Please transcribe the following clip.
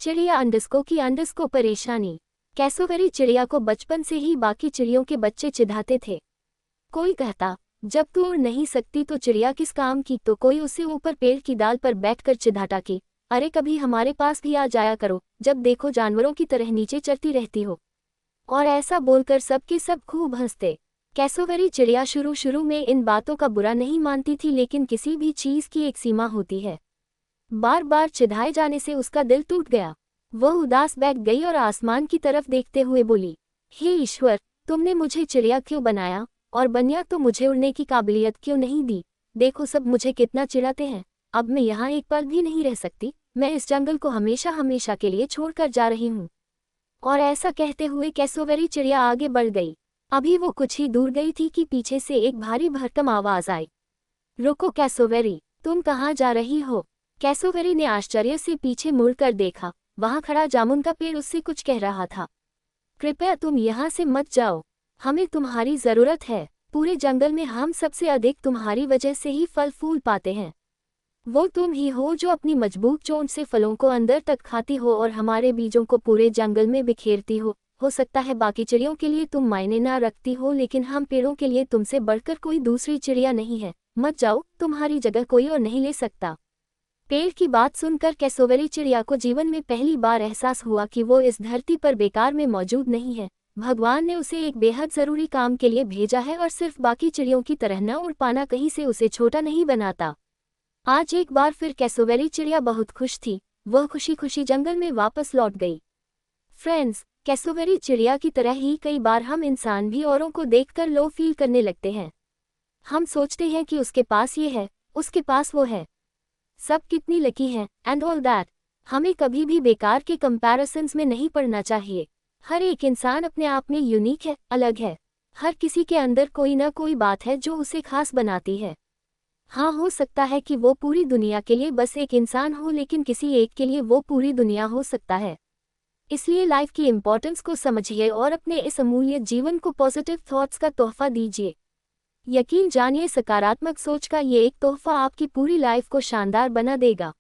चिड़िया अंडस्को की अंडस्को परेशानी। कैसोवेरी चिड़िया को बचपन से ही बाकी चिड़ियों के बच्चे चिढ़ाते थे। कोई कहता, जब तू उड़ नहीं सकती तो चिड़िया किस काम की, तो कोई उसे ऊपर पेड़ की डाल पर बैठकर चिढ़ाता कि अरे कभी हमारे पास भी आ जाया करो, जब देखो जानवरों की तरह नीचे चढ़ती रहती हो। और ऐसा बोलकर सबके सब खूब हंसते। कैसोवेरी चिड़िया शुरू शुरू में इन बातों का बुरा नहीं मानती थी, लेकिन किसी भी चीज़ की एक सीमा होती है। बार बार चिढ़ाए जाने से उसका दिल टूट गया। वह उदास बैठ गई और आसमान की तरफ देखते हुए बोली, हे ईश्वर, तुमने मुझे चिड़िया क्यों बनाया, और बनिया तो मुझे उड़ने की काबिलियत क्यों नहीं दी। देखो सब मुझे कितना चिढ़ाते हैं। अब मैं यहाँ एक पल भी नहीं रह सकती। मैं इस जंगल को हमेशा हमेशा के लिए छोड़कर जा रही हूँ। और ऐसा कहते हुए कैसोवेरी चिड़िया आगे बढ़ गई। अभी वो कुछ ही दूर गई थी कि पीछे से एक भारी भरकम आवाज आई। रुको कैसोवेरी, तुम कहाँ जा रही हो? कैसोवेरी ने आश्चर्य से पीछे मुड़कर देखा। वहां खड़ा जामुन का पेड़ उससे कुछ कह रहा था। कृपया तुम यहाँ से मत जाओ, हमें तुम्हारी जरूरत है। पूरे जंगल में हम सबसे अधिक तुम्हारी वजह से ही फल फूल पाते हैं। वो तुम ही हो जो अपनी मजबूत चोंच से फलों को अंदर तक खाती हो और हमारे बीजों को पूरे जंगल में बिखेरती हो। सकता है बाकी चिड़ियों के लिए तुम मायने ना रखती हो, लेकिन हम पेड़ों के लिए तुमसे बढ़कर कोई दूसरी चिड़िया नहीं है। मत जाओ, तुम्हारी जगह कोई और नहीं ले सकता। पेड़ की बात सुनकर कैसोवेरी चिड़िया को जीवन में पहली बार एहसास हुआ कि वो इस धरती पर बेकार में मौजूद नहीं है। भगवान ने उसे एक बेहद ज़रूरी काम के लिए भेजा है, और सिर्फ बाकी चिड़ियों की तरह न उड़ पाना कहीं से उसे छोटा नहीं बनाता। आज एक बार फिर कैसोवेरी चिड़िया बहुत खुश थी। वह खुशी खुशी जंगल में वापस लौट गई। फ्रेंड्स, कैसोवेरी चिड़िया की तरह ही कई बार हम इंसान भी औरों को देखकर लो फील करने लगते हैं। हम सोचते हैं कि उसके पास ये है, उसके पास वो है, सब कितनी लकी हैं, एंड ऑल दैट। हमें कभी भी बेकार के कंपैरिजन्स में नहीं पड़ना चाहिए। हर एक इंसान अपने आप में यूनिक है, अलग है। हर किसी के अंदर कोई ना कोई बात है जो उसे खास बनाती है। हाँ, हो सकता है कि वो पूरी दुनिया के लिए बस एक इंसान हो, लेकिन किसी एक के लिए वो पूरी दुनिया हो सकता है। इसलिए लाइफ की इम्पोर्टेंस को समझिए और अपने इस अमूल्य जीवन को पॉजिटिव थॉट्स का तोहफा दीजिए। यकीन जानिए, सकारात्मक सोच का ये एक तोहफा आपकी पूरी लाइफ को शानदार बना देगा।